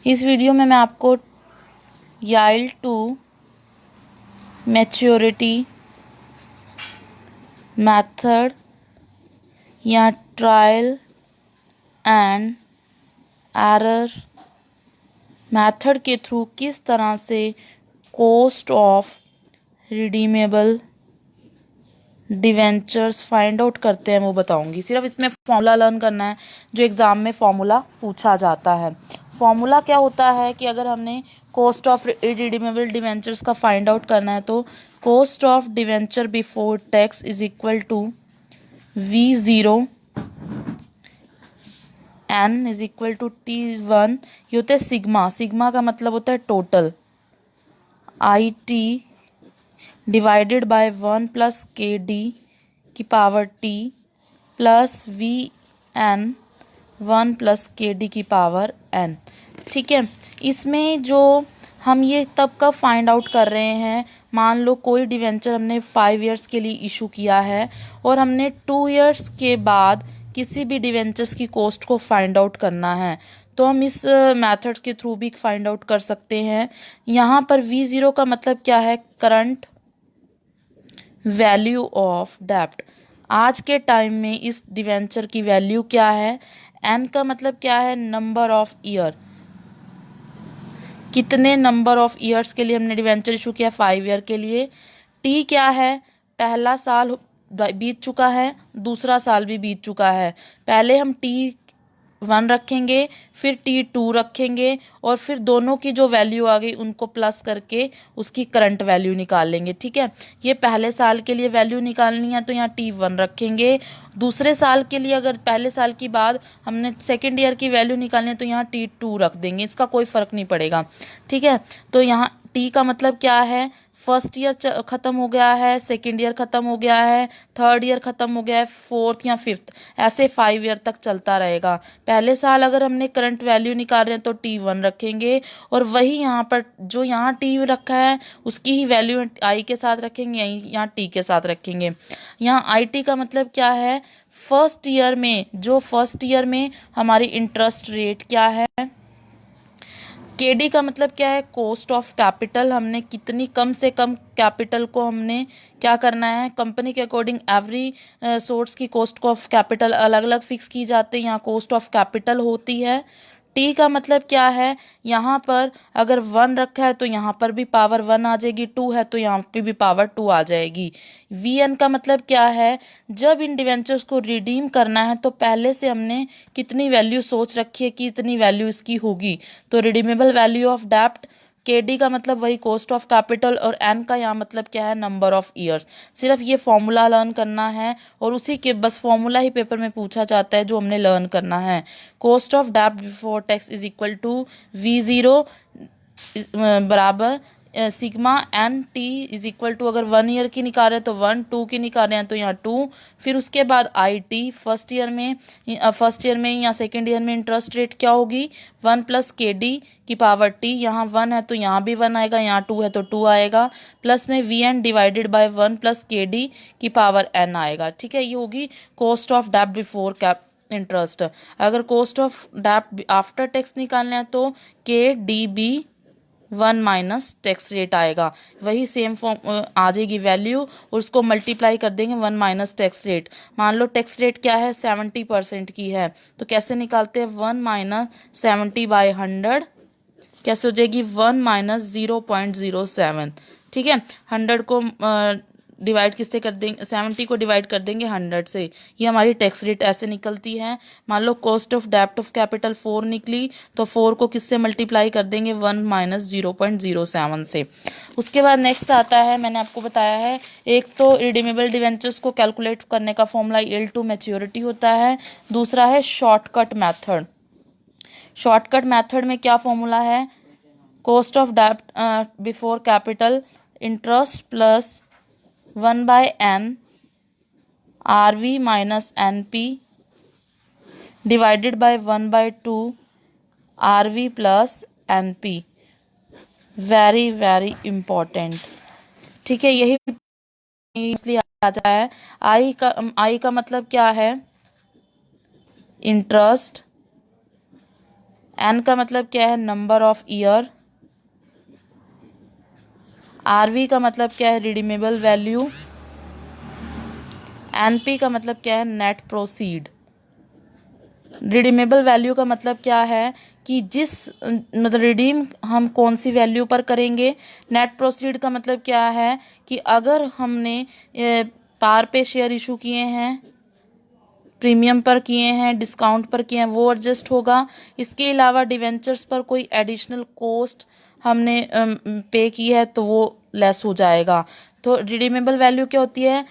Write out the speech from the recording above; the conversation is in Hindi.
इस वीडियो में मैं आपको याइल्ड टू मैच्योरिटी मेथड या ट्रायल एंड एरर मेथड के थ्रू किस तरह से cost of redeemable debentures find out करते हैं वो बताऊंगी। सिर्फ इसमें फॉर्मूला लर्न करना है जो एग्ज़ाम में फॉर्मूला पूछा जाता है। फॉर्मूला क्या होता है कि अगर हमने कॉस्ट ऑफ रिडीमेबल डिवेंचर्स का फाइंड आउट करना है तो cost of debenture before tax is equal to V0 N is equal to T1। ये होता है सिग्मा। सिग्मा का मतलब होता है total IT divided by 1 plus KD की power T plus VN 1 plus KD की पावर N। ठीक है, इसमें जो हम ये तब का फाइंड आउट कर रहे हैं, मान लो कोई डिवेंचर हमने 5 इयर्स के लिए इशू किया है और हमने 2 इयर्स के बाद किसी भी डिवेंचर्स की कॉस्ट को फाइंड आउट करना है तो हम इस मेथड के थ्रू भी फाइंड आउट कर सकते हैं। यहाँ पर V0 का मतलब क्या है? करंट वैल्यू ऑफ डेब्ट। आज के टाइम में इस डिवेंचर की वैल्यू क्या है? एन का मतलब क्या है? Number of year. कितने नंबर ऑफ ईयर्स के लिए हमने डिवेंचर इशू किया? 5 ईयर के लिए। टी क्या है? पहला साल बीत चुका है, दूसरा साल भी बीत चुका है। पहले हम T1 रखेंगे, फिर T2 रखेंगे और फिर दोनों की जो वैल्यू आ गई उनको प्लस करके उसकी करंट वैल्यू निकाल लेंगे। ठीक है, ये पहले साल के लिए वैल्यू निकालनी है तो यहाँ T1 रखेंगे। दूसरे साल के लिए अगर पहले साल की बाद हमने सेकेंड ईयर की वैल्यू निकालनी है तो यहाँ T2 रख देंगे, इसका कोई फ़र्क नहीं पड़ेगा। ठीक है, तो यहाँ टी का मतलब क्या है? फर्स्ट ईयर ख़त्म हो गया है, सेकेंड ईयर ख़त्म हो गया है, थर्ड ईयर ख़त्म हो गया है, फोर्थ या फिफ्थ, ऐसे 5 ईयर तक चलता रहेगा। पहले साल अगर हमने करंट वैल्यू निकाल रहे हैं तो T1 रखेंगे और वही यहाँ पर जो यहाँ टी रखा है उसकी ही वैल्यू आई के साथ रखेंगे, यहीं यहाँ टी के साथ रखेंगे। यहाँ IT का मतलब क्या है? फर्स्ट ईयर में हमारी इंटरेस्ट रेट क्या है? केडी का मतलब क्या है? Cost of capital. हमने कितनी कम से कम कैपिटल को हमने क्या करना है? कंपनी के अकॉर्डिंग एवरी सोर्स की कॉस्ट ऑफ कैपिटल अलग अलग फिक्स की जाती है, यहाँ कॉस्ट ऑफ कैपिटल होती है। टी का मतलब क्या है? यहाँ पर अगर 1 रखा है तो यहाँ पर भी पावर 1 आ जाएगी, 2 है तो यहाँ पे भी पावर 2 आ जाएगी। VN का मतलब क्या है? जब इन डिवेंचर्स को रिडीम करना है तो पहले से हमने कितनी वैल्यू सोच रखी है कि इतनी वैल्यू इसकी होगी, तो रिडीमेबल वैल्यू ऑफ डेब्ट। KD का मतलब वही कॉस्ट ऑफ कैपिटल और N का यहाँ मतलब क्या है? Number of years. सिर्फ ये फॉर्मूला लर्न करना है और उसी के बस फॉर्मूला ही पेपर में पूछा जाता है जो हमने लर्न करना है। कॉस्ट ऑफ डेब्ट before tax is equal to V0 बराबर sigma N T is equal to, अगर 1 ईयर की निकाल रहे हैं तो 1, 2 की निकाल रहे हैं तो यहाँ 2, फिर उसके बाद IT फर्स्ट ईयर में या सेकेंड ईयर में इंटरेस्ट रेट क्या होगी? 1 प्लस KD की पावर T। यहाँ 1 है तो यहाँ भी 1 आएगा, यहाँ 2 है तो 2 आएगा, प्लस में VN divided by 1 plus KD की पावर N आएगा। ठीक है, ये होगी कॉस्ट ऑफ डेब्ट बिफोर कैप इंटरेस्ट। अगर कॉस्ट ऑफ डेब्ट आफ्टर टैक्स निकालना है तो KDB 1 माइनस टैक्स रेट आएगा, वही सेम फॉर्म आ जाएगी वैल्यू और उसको मल्टीप्लाई कर देंगे 1 माइनस टैक्स रेट। मान लो टैक्स रेट क्या है? 70% की है तो कैसे निकालते हैं? 1 माइनस 70/100 कैसे हो जाएगी? 1 माइनस 0.07। ठीक है, 100 को डिवाइड किससे कर देंगे? 70 को डिवाइड कर देंगे 100 से, ये हमारी टैक्स रेट ऐसे निकलती है। मान लो कॉस्ट ऑफ डेब्ट ऑफ कैपिटल 4 निकली तो 4 को किससे मल्टीप्लाई कर देंगे? 1 माइनस 0.07 से। उसके बाद नेक्स्ट आता है, मैंने आपको बताया है, एक तो रिडीमेबल डिवेंचर्स को कैलकुलेट करने का फॉर्मूला यील्ड टू मैच्योरिटी होता है, दूसरा है शॉर्टकट मेथड। शॉर्टकट मेथड में क्या फॉर्मूला है? कॉस्ट ऑफ डेब्ट before capital interest plus 1/n RV minus NP divided by 1/2 RV plus NP। Very very important. ठीक है, यही इसलिए आ जाता है। आई का मतलब क्या है? इंटरेस्ट। एन का मतलब क्या है, नंबर ऑफ ईयर। आरवी का मतलब क्या है, रिडीमेबल वैल्यू। एनपी का मतलब क्या है, नेट प्रोसीड। रिडीमेबल वैल्यू का मतलब क्या है कि जिस मतलब रिडीम हम कौन सी वैल्यू पर करेंगे। नेट प्रोसीड का मतलब क्या है कि अगर हमने पार पे शेयर इशू किए हैं, प्रीमियम पर किए हैं, डिस्काउंट पर किए हैं, वो एडजस्ट होगा। इसके अलावा डिवेंचर्स पर कोई एडिशनल कॉस्ट हमने पे की है तो वो लेस हो जाएगा। तो रिडीमेबल वैल्यू क्या होती है,